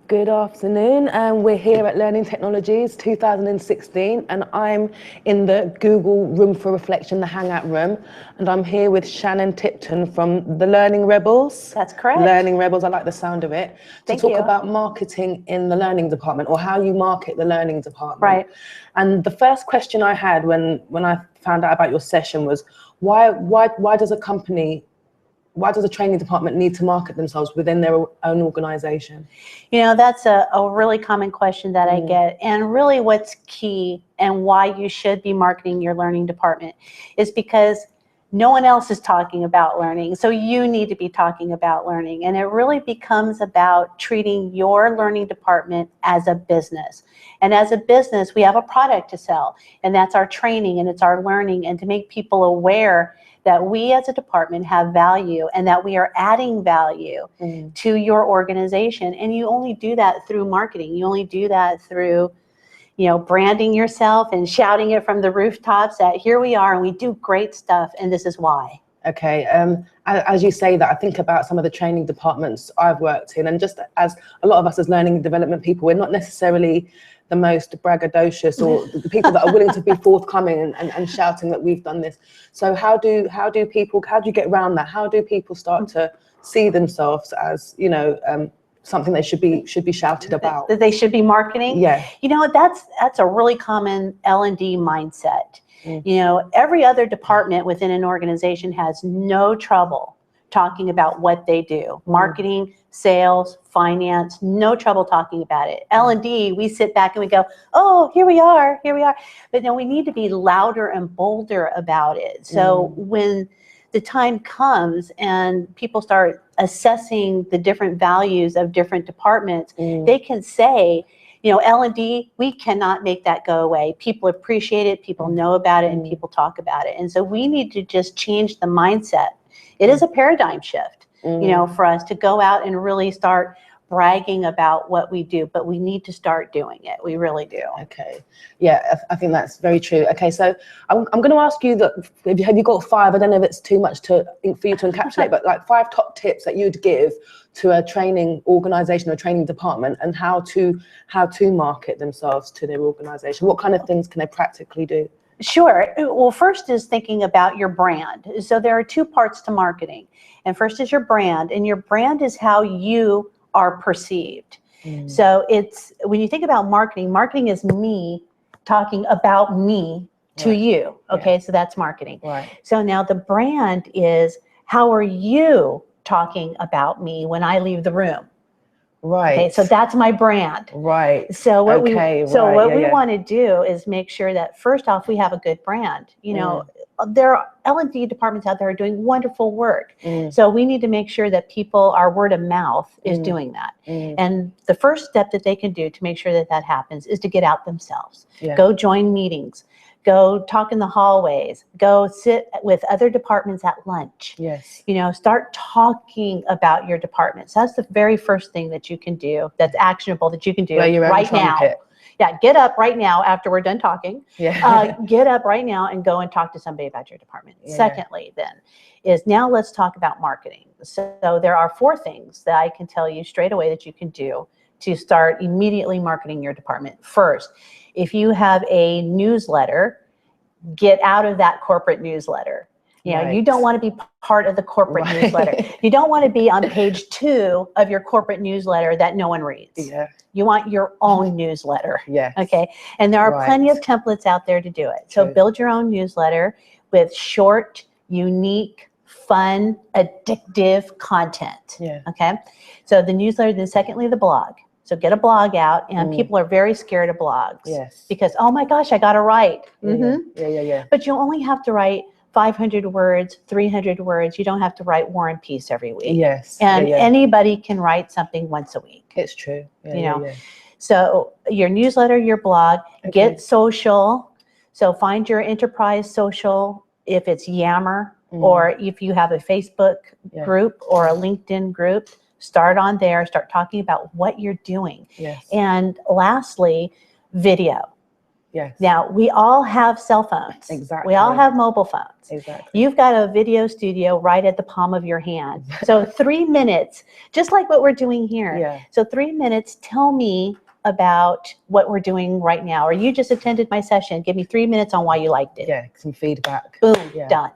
Good afternoon, and we're here at Learning Technologies 2016, and I'm in the Google Room for Reflection, the Hangout room, and I'm here with Shannon Tipton from the Learning Rebels. That's correct. Learning Rebels, I like the sound of it. Thank you. To talk about marketing in the learning department, or how you market the learning department. Right. And the first question I had when I found out about your session was, why does a company, why does a training department need to market themselves within their own organization? You know, that's a really common question that I get. And really what's key and why you should be marketing your learning department is because no one else is talking about learning. So you need to be talking about learning. And it really becomes about treating your learning department as a business. And as a business, we have a product to sell. And that's our training and it's our learning. And to make people aware that we as a department have value and that we are adding value to your organization. And you only do that through marketing. You only do that through, you know, branding yourself and shouting it from the rooftops that here we are and we do great stuff and this is why. Okay, as you say that, I think about some of the training departments I've worked in, and just as a lot of us as learning and development people, we're not necessarily the most braggadocious or the people that are willing to be forthcoming and shouting that we've done this. So how do you get around that? How do people start to see themselves as, you know, something they should be shouted about? That they should be marketing? Yeah. You know, that's a really common L&D mindset. You know, every other department within an organization has no trouble talking about what they do. Marketing, sales, finance, no trouble talking about it. L&D, we sit back and we go, oh, here we are. But no, we need to be louder and bolder about it. So when the time comes and people start assessing the different values of different departments, they can say, you know, L&D, we cannot make that go away. People appreciate it, people know about it, and people talk about it. And so we need to just change the mindset. It is a paradigm shift, you know, for us to go out and really start bragging about what we do, but we need to start doing it. We really do. Okay. Yeah, I think that's very true. Okay, so I'm going to ask you that, have you got 5, I don't know if it's too much for you to encapsulate, but like 5 top tips that you'd give to a training organization or training department, and how to market themselves to their organization. What kind of things can they practically do? Sure. Well, first is thinking about your brand. So there are 2 parts to marketing. And first is your brand, and your brand is how you are perceived. So it's, when you think about marketing, marketing is me talking about me to you. Okay, so that's marketing. Right. So now the brand is, how are you talking about me when I leave the room? Right. Okay, so that's my brand. Right. So what we want to do is make sure that first off, we have a good brand. You know, there are L&D departments out there are doing wonderful work. So we need to make sure that our word of mouth is doing that. And the first step that they can do to make sure that that happens is to get out themselves. Go join meetings. Go talk in the hallways, go sit with other departments at lunch. Yes. You know, start talking about your department. So that's the very first thing that you can do, that's actionable, that you can do right now. Yeah, get up right now after we're done talking. Get up right now and go and talk to somebody about your department. Secondly, then, is now let's talk about marketing. So there are 4 things that I can tell you straight away that you can do to start immediately marketing your department. First, if you have a newsletter, get out of that corporate newsletter. You know, you don't want to be part of the corporate newsletter. You don't want to be on page 2 of your corporate newsletter that no one reads. You want your own newsletter. Okay. And there are plenty of templates out there to do it. So build your own newsletter with short, unique, fun, addictive content. Okay. So the newsletter, then secondly, the blog. So get a blog out, and people are very scared of blogs because, oh my gosh, I got to write. But you only have to write 500 words, 300 words. You don't have to write War and Peace every week. And anybody can write something once a week. It's true. You know, so your newsletter, your blog, get social. So find your enterprise social, if it's Yammer, or if you have a Facebook group or a LinkedIn group. Start on there, start talking about what you're doing. And lastly, video. Yes. Now, we all have cell phones. Exactly. We all have mobile phones. Exactly. You've got a video studio right at the palm of your hand. So 3 minutes, just like what we're doing here. Yeah. So 3 minutes, tell me about what we're doing right now. Or you just attended my session. Give me 3 minutes on why you liked it. Yeah, some feedback. Boom, yeah. Done.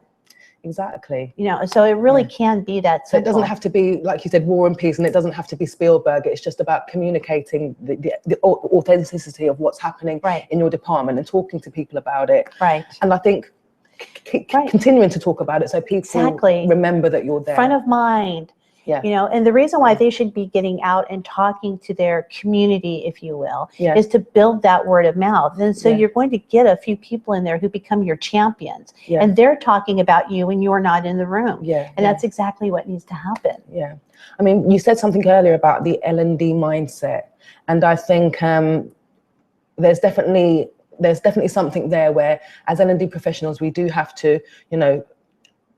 Exactly. You know, so it really can be that simple. So it doesn't have to be, like you said, War and Peace, and it doesn't have to be Spielberg. It's just about communicating the authenticity of what's happening in your department and talking to people about it. Right. And I think continuing to talk about it so people remember that you're there. Front of mind. Yeah. You know, and the reason why they should be getting out and talking to their community, if you will, is to build that word of mouth. And so you're going to get a few people in there who become your champions. And they're talking about you and you're not in the room. And that's exactly what needs to happen. Yeah. I mean, you said something earlier about the L&D mindset. And I think there's definitely something there where as L&D professionals, we do have to, you know,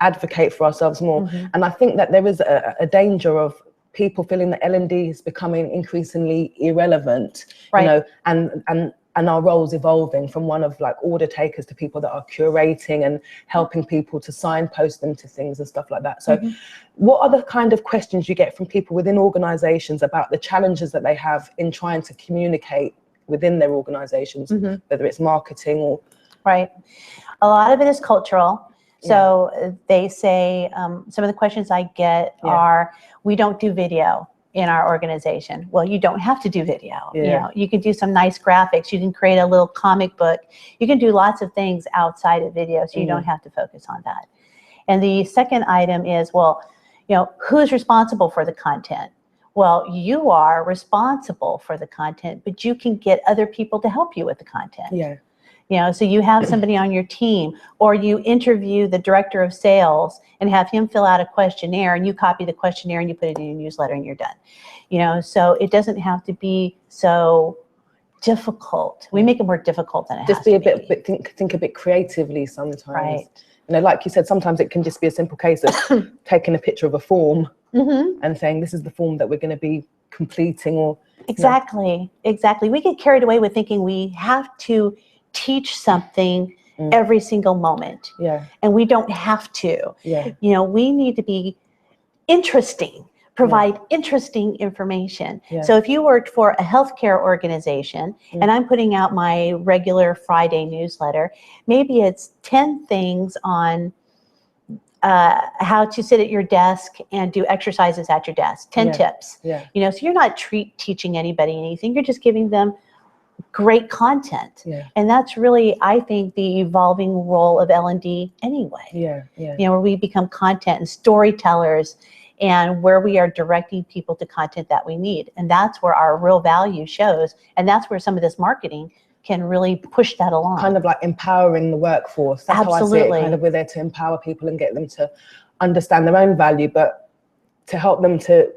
advocate for ourselves more. And I think that there is a danger of people feeling that L&D is becoming increasingly irrelevant, you know, and our roles evolving from one of like order takers to people that are curating and helping people to signpost them to things and stuff like that. So what are the kind of questions you get from people within organizations about the challenges that they have in trying to communicate within their organizations, whether it's marketing or... Right. A lot of it is cultural. So they say, some of the questions I get are, we don't do video in our organization. Well, you don't have to do video. You know, you can do some nice graphics. You can create a little comic book. You can do lots of things outside of video, so you don't have to focus on that. And the second item is, well, you know, who's responsible for the content? Well, you are responsible for the content, but you can get other people to help you with the content. You know, so you have somebody on your team, or you interview the director of sales and have him fill out a questionnaire, and you copy the questionnaire and you put it in your newsletter and you're done. You know, so it doesn't have to be so difficult. We make it more difficult than it has to be. Just be a bit, think a bit creatively sometimes. You know, like you said, sometimes it can just be a simple case of taking a picture of a form and saying, this is the form that we're going to be completing, or... Exactly. We get carried away with thinking we have to teach something every single moment. And we don't have to. You know, we need to be interesting, provide interesting information. So if you worked for a healthcare organization and I'm putting out my regular Friday newsletter, maybe it's 10 things on how to sit at your desk and do exercises at your desk, 10 tips. You know, so you're not teaching anybody anything, you're just giving them great content. And that's really, I think, the evolving role of L&D anyway. You know, where we become content and storytellers, and where we are directing people to content that we need. And that's where our real value shows. And that's where some of this marketing can really push that along. Kind of like empowering the workforce. That's how I see it. Kind of, we're there to empower people and get them to understand their own value, but to help them to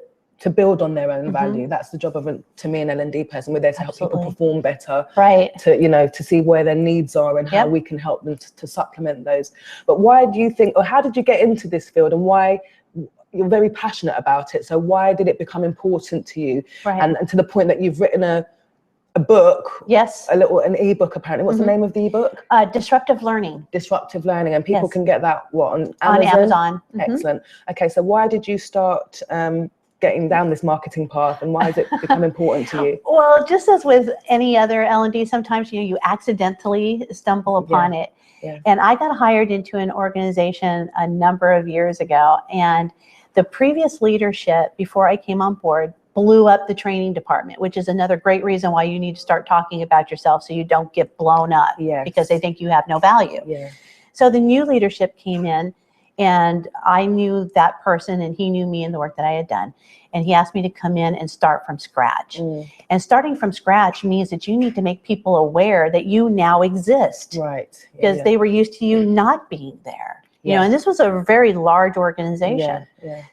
build on their own value. That's the job of, to me, an L&D person. We're there to help people perform better, to, you know, to see where their needs are and how we can help them to supplement those. But why do you think, or how did you get into this field, and why? You're very passionate about it, so why did it become important to you? And to the point that you've written a book, an ebook apparently. What's the name of the ebook? Disruptive Learning. Disruptive Learning, and people can get that on Amazon? On Amazon. Excellent. Okay, so why did you start getting down this marketing path, and why has it become important to you? Well, just as with any other L&D, sometimes you accidentally stumble upon it. And I got hired into an organization a number of years ago, and the previous leadership before I came on board blew up the training department, which is another great reason why you need to start talking about yourself so you don't get blown up because they think you have no value. So the new leadership came in, and I knew that person and he knew me and the work that I had done. And he asked me to come in and start from scratch. And starting from scratch means that you need to make people aware that you now exist. Because they were used to you not being there. You know, and this was a very large organization.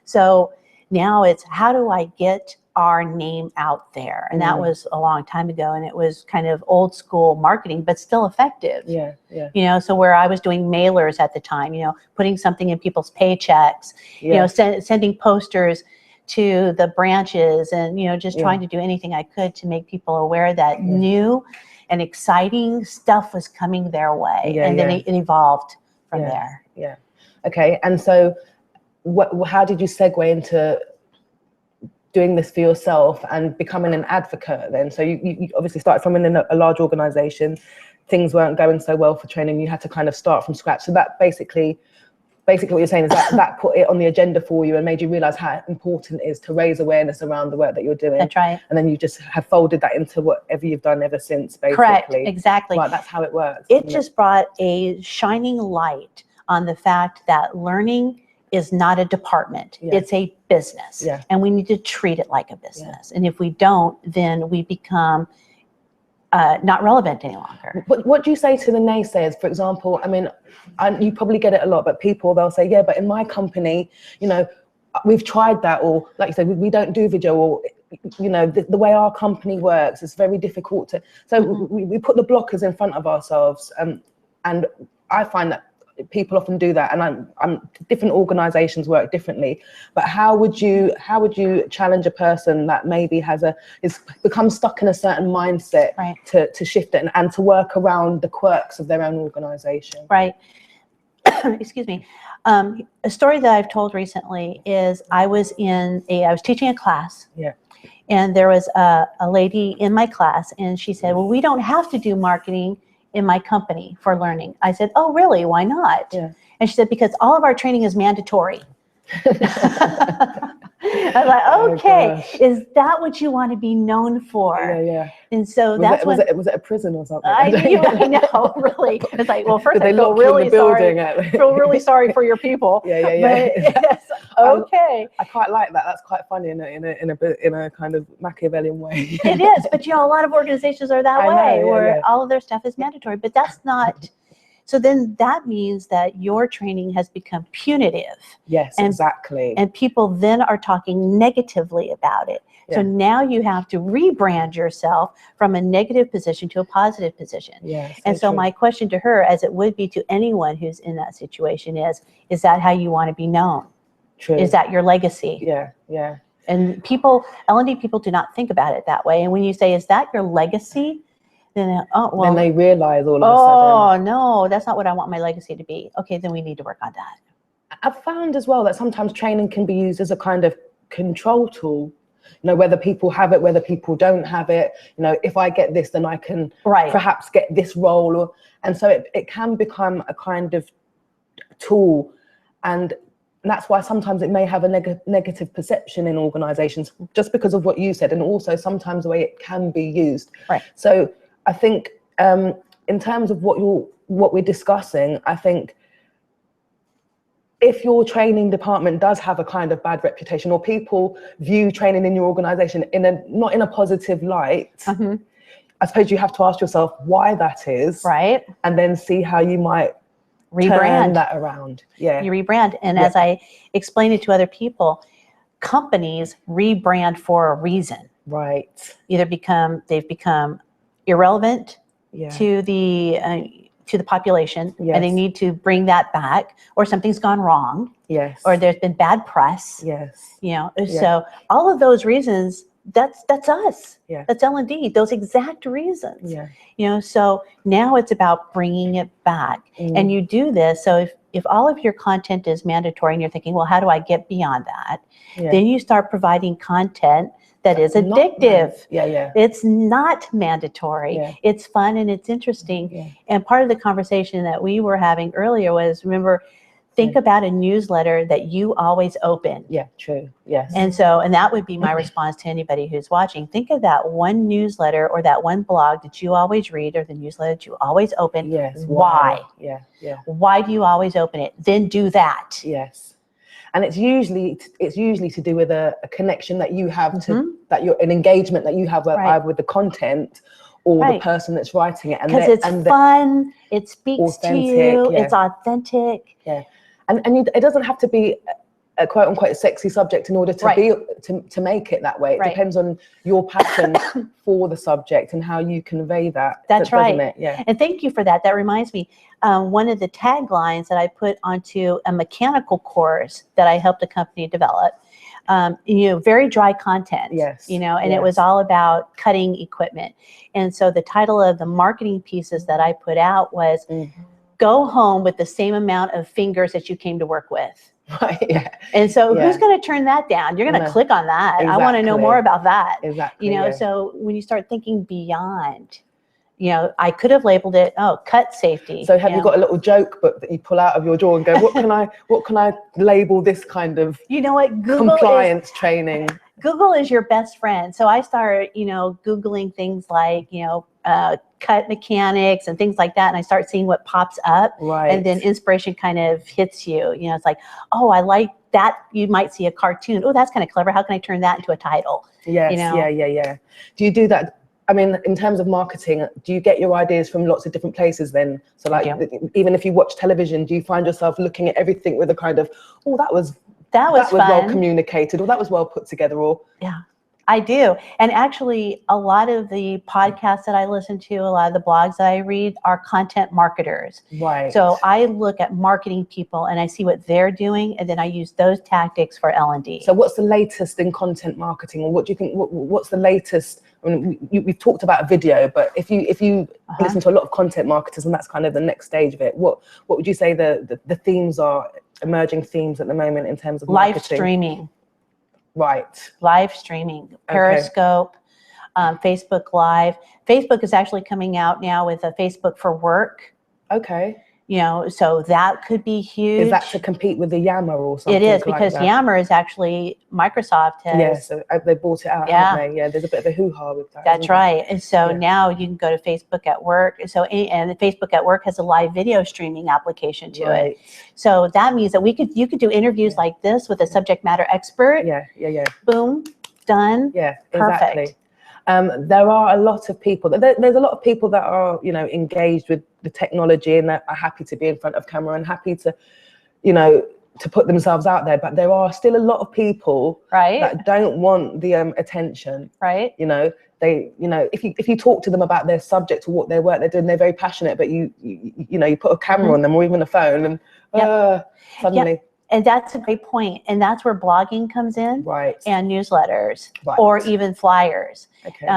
So now it's, how do I get our name out there? And that was a long time ago, and it was kind of old school marketing, but still effective. You know, so where I was doing mailers at the time, you know, putting something in people's paychecks, you know, sending posters to the branches, and, you know, just trying to do anything I could to make people aware that new and exciting stuff was coming their way. And then it evolved from there. Yeah. Okay. And so how did you segue into doing this for yourself and becoming an advocate then? So you obviously started from in a large organization, things weren't going so well for training, you had to kind of start from scratch. So that basically what you're saying is that put it on the agenda for you and made you realize how important it is to raise awareness around the work that you're doing. That's right. And then you just have folded that into whatever you've done ever since, basically. Correct, exactly. Right, that's how it works. It just brought a shining light on the fact that learning is not a department. It's a business. And we need to treat it like a business. And if we don't, then we become not relevant any longer. But what do you say to the naysayers? For example, I mean, you probably get it a lot, but they'll say, yeah, but in my company, you know, we've tried that, or like you said, we don't do video, or, you know, the way our company works, it's very difficult to, so we put the blockers in front of ourselves. And I find that people often do that, and different organizations work differently. But how would you challenge a person that maybe has become stuck in a certain mindset to shift it and to work around the quirks of their own organization? Right. Excuse me. A story that I've told recently is I was teaching a class. And there was a lady in my class, and she said, well, we don't have to do marketing in my company for learning. I said, oh, really? Why not? And she said, because all of our training is mandatory. I was like, okay, is that what you want to be known for? And so was it a prison or something? I know, really. It's like, well, first I feel really sorry for your people. Yes, okay. I quite like that. That's quite funny in a kind of Machiavellian way. It is, but you know, a lot of organizations are that way, where all of their stuff is mandatory. But that's not. So then that means that your training has become punitive. Yes, exactly. And people then are talking negatively about it. So now you have to rebrand yourself from a negative position to a positive position. And so my question to her, as it would be to anyone who's in that situation, is that how you want to be known? True. Is that your legacy? And L&D people do not think about it that way. And when you say, is that your legacy? Then, then they realize all of a sudden. Oh, no, that's not what I want my legacy to be. Okay, then we need to work on that. I've found as well that sometimes training can be used as a kind of control tool. You know, whether people have it, whether people don't have it. You know, if I get this, then I can perhaps get this role. And so it can become a kind of tool. And that's why sometimes it may have a negative perception in organizations, just because of what you said, and also sometimes the way it can be used. So I think in terms of what we're discussing, I think if your training department does have a kind of bad reputation, or people view training in your organization not in a positive light, I suppose you have to ask yourself why that is, and then see how you might turn that around. You rebrand. And as I explain it to other people, companies rebrand for a reason. Either they've become irrelevant to the population, and they need to bring that back, or something's gone wrong, or there's been bad press, you know. So all of those reasons, that's us, that's L&D, those exact reasons, you know. So now it's about bringing it back, and you do this. So if all of your content is mandatory, and you're thinking, well, how do I get beyond that? Then you start providing content that is addictive. It's not mandatory. It's fun and it's interesting. And part of the conversation that we were having earlier was, remember, think about a newsletter that you always open. True. And that would be my response to anybody who's watching. Think of that one newsletter or that one blog that you always read, or the newsletter that you always open. Why? Why do you always open it? Then do that. And it's usually to do with a connection that you have to an engagement that you have either with the content or the person that's writing it. Because it's fun, it speaks to you, it's authentic. And it doesn't have to be a quote unquote sexy subject in order to make it that way. It depends on your passion for the subject and how you convey that. That's right. It? And thank you for that. That reminds me, one of the taglines that I put onto a mechanical course that I helped a company develop very dry content. Yes. And it was all about cutting equipment. And so the title of the marketing pieces that I put out was Go Home with the Same Amount of Fingers that You Came to Work With. Right, yeah. And so who's going to turn that down? You're going to click on that. Exactly. I want to know more about that. Exactly. So when you start thinking beyond, I could have labeled it, cut safety. So have you got a little joke book that you pull out of your drawer and go, what can I label this kind of compliance training? Google is your best friend. So I start, Googling things like, cut mechanics and things like that. And I start seeing what pops up. Right. And then inspiration kind of hits you. It's like, I like that. You might see a cartoon. Oh, that's kind of clever. How can I turn that into a title? Yes. Yeah. Do you do that? I mean, in terms of marketing, do you get your ideas from lots of different places then? So like, even if you watch television, do you find yourself looking at everything with a kind of, that was well communicated, or that was well put together, or? Yeah. I do. And actually, a lot of the podcasts that I listen to, a lot of the blogs that I read are content marketers. Right. So I look at marketing people and I see what they're doing, and then I use those tactics for L&D. So what's the latest in content marketing, or what do you think, what's the latest? I mean, we've talked about video, but if you listen to a lot of content marketers, and that's kind of the next stage of it, what would you say the themes are, emerging themes at the moment in terms of marketing? Live streaming. Right. Live streaming, Periscope, Facebook Live. Facebook is actually coming out now with a Facebook for Work. Okay. So that could be huge. Is that to compete with the Yammer or something? It is, because Yammer is actually Microsoft has. Yes, so they bought it out, haven't they? Yeah, there's a bit of a hoo-ha with that. That's right. And so now you can go to Facebook at Work. So, and Facebook at Work has a live video streaming application to it. So that means that you could do interviews like this with a subject matter expert. Yeah. Boom, done. Yeah, perfect. Exactly. There are a lot of people, there's a lot of people that are, engaged with the technology and that are happy to be in front of camera and happy to, to put themselves out there. But there are still a lot of people that don't want the attention. Right. If you talk to them about their subject or what their work they're doing, they're very passionate, but you put a camera on them or even a phone and suddenly. Yep. And that's a great point. And that's where blogging comes in. Right. And newsletters or even flyers. Okay.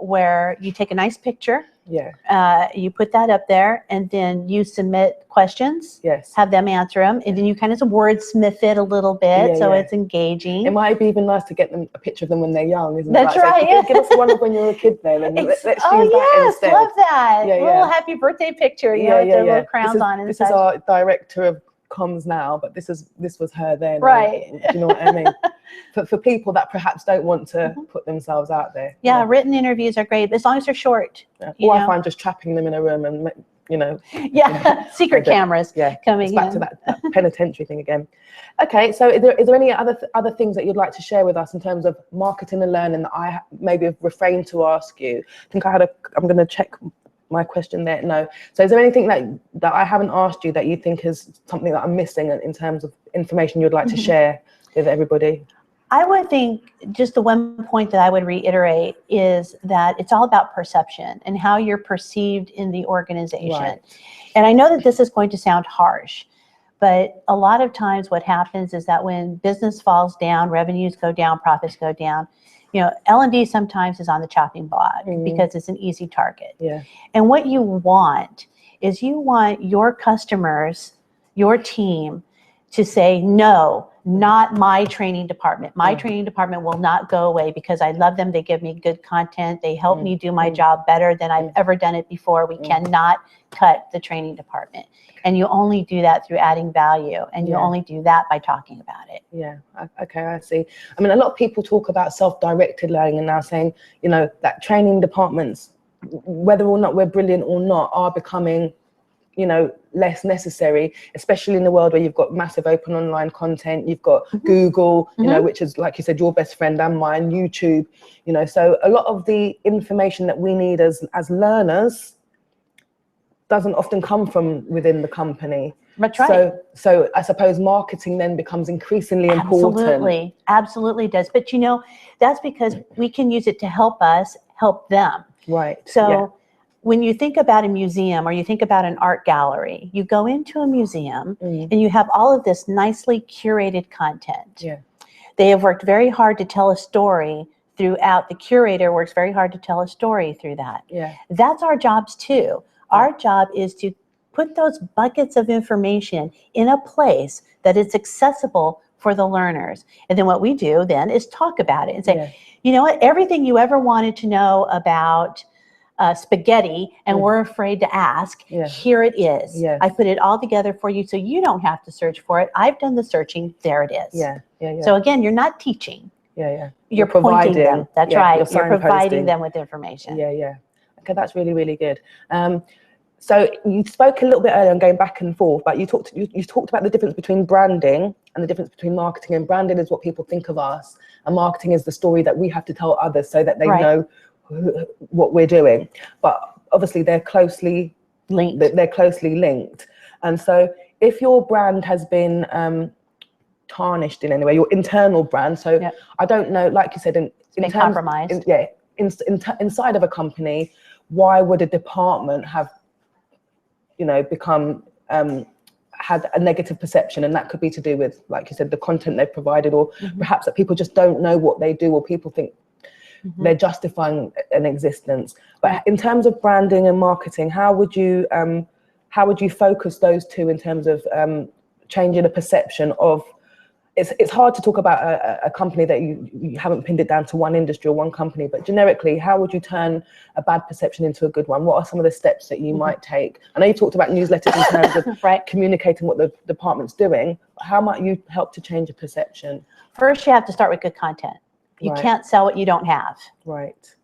Where you take a nice picture. Yeah. You put that up there and then you submit questions. Yes. Have them answer them. And then you kind of wordsmith it a little bit so it's engaging. It might be even nice to get them a picture of them when they're young, isn't it? That's right. So give us one of when you're a kid then. And let's use that instead. Love that. Yeah, a little happy birthday picture, with their little crowns on and This is our director of comms now, but this was her then. Right. Do you know what I mean? For people that perhaps don't want to put themselves out there. Yeah, written interviews are great, as long as they're short. Or I find just trapping them in a room and, secret cameras coming it's back to that penitentiary thing again. Okay, so is there any other things that you'd like to share with us in terms of marketing and learning that I maybe have refrained to ask you? I think I'm going to check my question there. No. So is there anything that I haven't asked you that you think is something that I'm missing in terms of information you'd like to share with everybody? I would think just the one point that I would reiterate is that it's all about perception and how you're perceived in the organization. Right. And I know that this is going to sound harsh, but a lot of times what happens is that when business falls down, revenues go down, profits go down, L&D sometimes is on the chopping block because it's an easy target. Yeah. And what you want is your customers, your team to say, no, not my training department. My training department will not go away because I love them. They give me good content. They help me do my job better than I've ever done it before. We cannot cut the training department. And you only do that through adding value. And you only do that by talking about it. Yeah. Okay, I see. I mean, a lot of people talk about self-directed learning and now saying, that training departments, whether or not we're brilliant or not, are becoming less necessary, especially in the world where you've got massive open online content, you've got Google, which is, like you said, your best friend and mine, YouTube, so a lot of the information that we need as learners doesn't often come from within the company. That's right. So I suppose marketing then becomes increasingly important. Absolutely does. But that's because we can use it to help us help them. Right. So when you think about a museum or you think about an art gallery, you go into a museum and you have all of this nicely curated content. Yeah. They have worked very hard to tell a story throughout. The curator works very hard to tell a story through that. Yeah. That's our jobs too. Our job is to put those buckets of information in a place that it's accessible for the learners. And then what we do then is talk about it and say, you know what, everything you ever wanted to know about spaghetti and we're afraid to ask, here it is. I put it all together for you so you don't have to search for it. I've done the searching, there it is. So again, you're not teaching. You're pointing them. That's right. You're providing them with information. Okay, that's really, really good. So you spoke a little bit earlier on going back and forth, but you talked about the difference between branding and the difference between marketing. And branding is what people think of us, and marketing is the story that we have to tell others so that they know what we're doing. But obviously they're closely linked. And so if your brand has been tarnished in any way, your internal brand, so I don't know, like you said, in compromised. Inside of a company, why would a department have become had a negative perception? And that could be to do with, like you said, the content they've provided, or perhaps that people just don't know what they do, or people think they're justifying an existence. But in terms of branding and marketing, how would you focus those two in terms of changing the perception of? It's hard to talk about a company that you haven't pinned it down to one industry or one company, but generically, how would you turn a bad perception into a good one? What are some of the steps that you might take? I know you talked about newsletters in terms of communicating what the department's doing. How might you help to change a perception? First, you have to start with good content. You can't sell what you don't have. Right.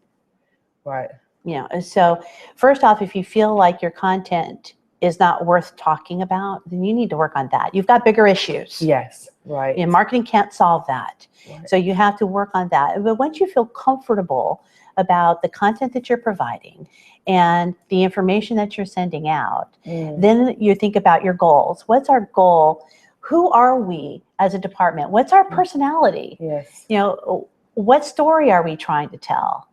So first off, if you feel like your content is not worth talking about, then you need to work on that. You've got bigger issues. Yes, right. And marketing can't solve that. So you have to work on that. But once you feel comfortable about the content that you're providing and the information that you're sending out, then you think about your goals. What's our goal? Who are we as a department? What's our personality? What story are we trying to tell,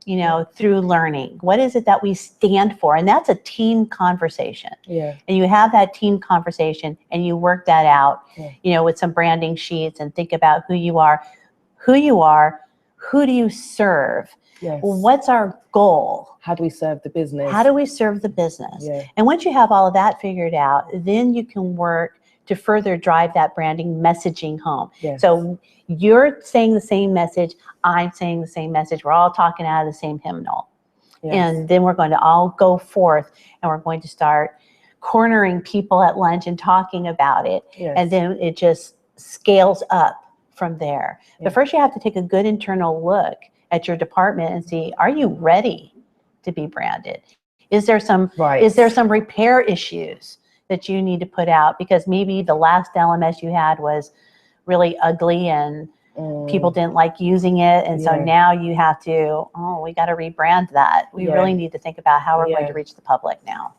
through learning? What is it that we stand for? And that's a team conversation. And you have that team conversation and you work that out, with some branding sheets, and think about who you are, who do you serve? What's our goal? How do we serve the business? And once you have all of that figured out, then you can work to further drive that branding messaging home. So you're saying the same message, I'm saying the same message, we're all talking out of the same hymnal. And then we're going to all go forth and we're going to start cornering people at lunch and talking about it. And then it just scales up from there. But first you have to take a good internal look at your department and see, are you ready to be branded? Is there some repair issues that you need to put out? Because maybe the last LMS you had was really ugly and people didn't like using it. And so now you have to, we got to rebrand that. We really need to think about how we're going to reach the public now.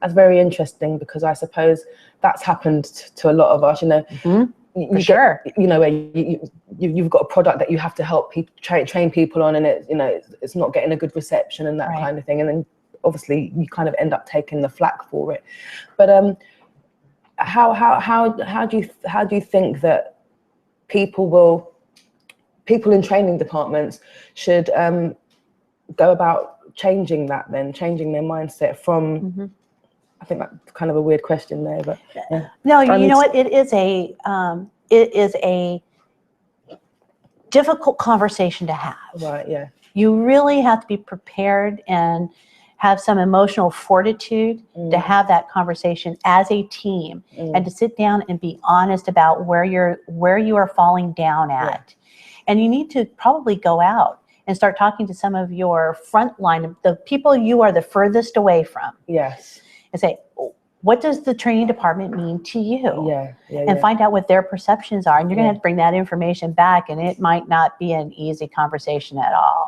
That's very interesting, because I suppose that's happened to a lot of us, For sure. Where you've got a product that you have to help people train people on, and it's not getting a good reception and that kind of thing. And then obviously you kind of end up taking the flak for it. But how do you think that people in training departments should go about changing their mindset from? I think that's kind of a weird question there, but no, you know what? It is a difficult conversation to have. Right. You really have to be prepared and have some emotional fortitude to have that conversation as a team, and to sit down and be honest about where you are falling down at. And you need to probably go out and start talking to some of your front line, the people you are the furthest away from. And say, what does the training department mean to you? And find out what their perceptions are. And you're going to have to bring that information back, and it might not be an easy conversation at all.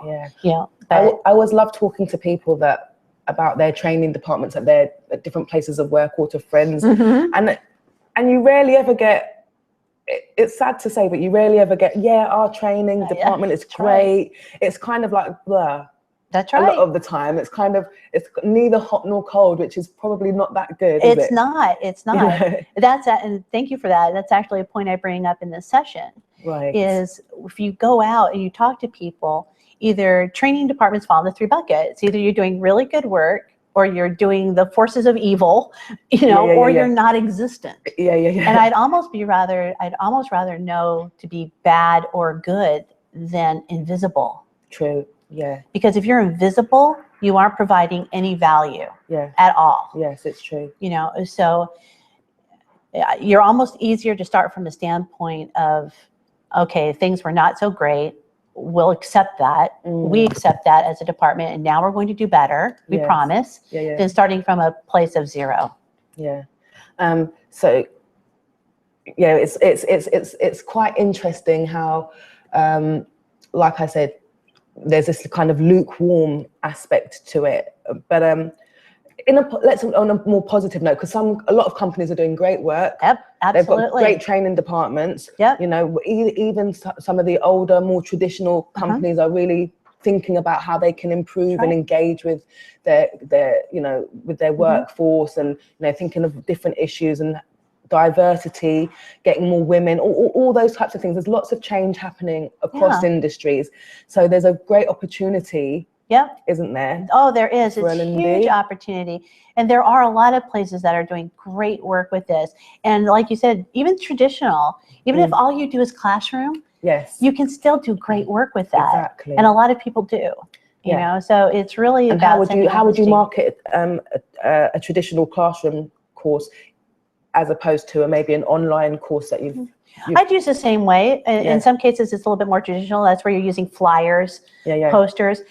I always love talking to people about their training departments at different places of work or to friends. And you rarely ever get, it's sad to say, but you rarely ever get, our training department is great. It's kind of like blah. That's right. A lot of the time, it's neither hot nor cold, which is probably not that good. It's not. And thank you for that. That's actually a point I bring up in this session, Right. is if you go out and you talk to people, either training departments fall into 3 buckets. Either you're doing really good work, or you're doing the forces of evil, or you're not existent. And I'd almost rather know to be bad or good than invisible. True. Yeah. Because if you're invisible, you aren't providing any value at all. Yes, it's true. So you're almost easier to start from the standpoint of, okay, things were not so great. We'll accept that. We accept that as a department, and now we're going to do better. We promise. Than starting from a place of 0. Yeah. So yeah, it's quite interesting how, like I said, there's this kind of lukewarm aspect to it, but let's on a more positive note, because a lot of companies are doing great work. Yep, absolutely. They've got great training departments. Yep. Even some of the older, more traditional companies are really thinking about how they can improve and engage with their with their workforce, and thinking of different issues and diversity, getting more women, all those types of things. There's lots of change happening across industries, so there's a great opportunity. Isn't there? Oh, there is. It's a huge opportunity. And there are a lot of places that are doing great work with this. And like you said, even traditional, even if all you do is classroom, you can still do great work with that. Exactly. And a lot of people do. You know, so it's really about how would you market a traditional classroom course as opposed to maybe an online course that you've I'd use the same way. In some cases, it's a little bit more traditional. That's where you're using flyers, posters.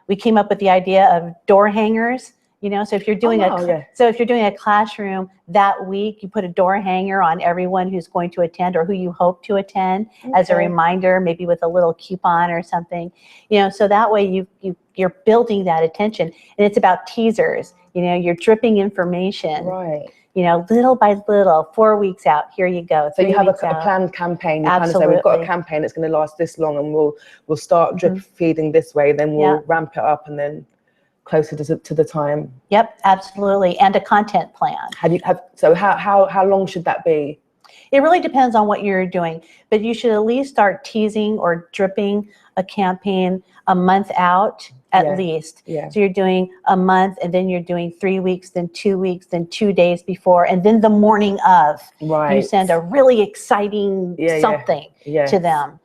We came up with the idea of door hangers. So if you're doing a classroom that week, you put a door hanger on everyone who's going to attend or who you hope to attend as a reminder, maybe with a little coupon or something. So that way you're building that attention, and it's about teasers. You're dripping information. Right. Little by little, 4 weeks out, here you go. So you have a planned campaign. You kind of say, we've got a campaign that's going to last this long, and we'll start drip feeding this way, then we'll ramp it up, and then closer to the time. Yep, absolutely. And a content plan. So how long should that be? It really depends on what you're doing, but you should at least start teasing or dripping a campaign a month out at least. So you're doing a month, and then you're doing 3 weeks, then 2 weeks, then 2 days before, and then the morning of. You send a really exciting something to them,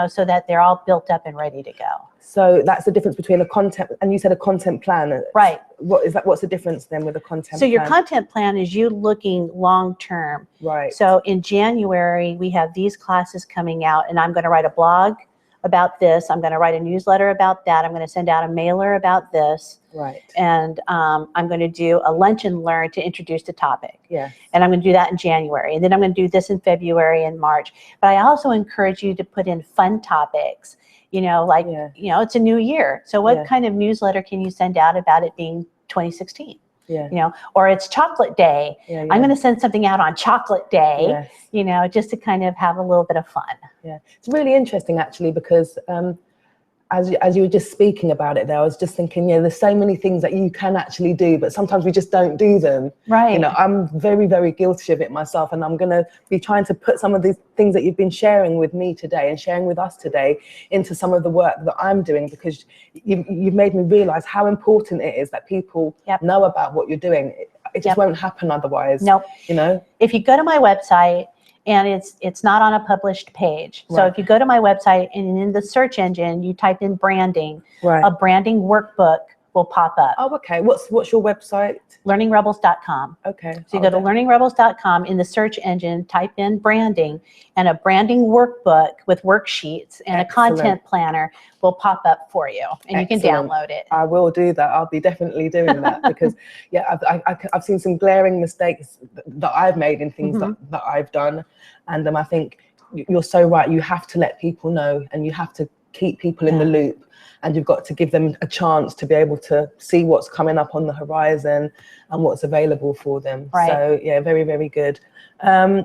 so that they're all built up and ready to go. So that's the difference between a content, and you said a content plan. Right. What is that? What's the difference then with a content plan? So your content plan is you looking long term. Right. So in January, we have these classes coming out, and I'm going to write a blog about this. I'm going to write a newsletter about that. I'm going to send out a mailer about this. Right. And I'm going to do a lunch and learn to introduce the topic. Yeah. And I'm going to do that in January. And then I'm going to do this in February and March. But I also encourage you to put in fun topics. It's a new year. So what kind of newsletter can you send out about it being 2016? Or it's chocolate day. I'm going to send something out on chocolate day, just to kind of have a little bit of fun. Yeah, it's really interesting actually, because as you were just speaking about it there, I was just thinking, there's so many things that you can actually do, but sometimes we just don't do them. Right. I'm very, very guilty of it myself, and I'm going to be trying to put some of these things that you've been sharing with me today and sharing with us today into some of the work that I'm doing, because you've made me realize how important it is that people know about what you're doing. It just won't happen otherwise. Nope. If you go to my website, and it's not on a published page. So if you go to my website and in the search engine, you type in branding, a branding workbook will pop up. Oh, okay. What's your website? LearningRebels.com. Okay. So you go to LearningRebels.com, in the search engine, type in branding, and a branding workbook with worksheets and a content planner will pop up for you, and you can download it. I will do that. I'll be definitely doing that, because I've seen some glaring mistakes that I've made in things that I've done, and I think you're so right. You have to let people know, and you have to keep people in the loop. And you've got to give them a chance to be able to see what's coming up on the horizon and what's available for them. Right. So yeah, very, very good. I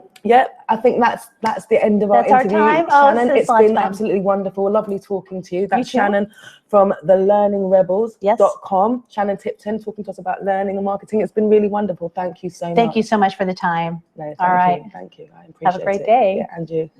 think that's the end of our interview. Our time. Shannon, it's been absolutely wonderful. Lovely talking to you. That's Shannon from the learningrebels.com. Shannon Tipton talking to us about learning and marketing. It's been really wonderful. Thank you so much. Thank you so much for the time. No, All right. Thank you. I appreciate it. Have a great day. Yeah, and you.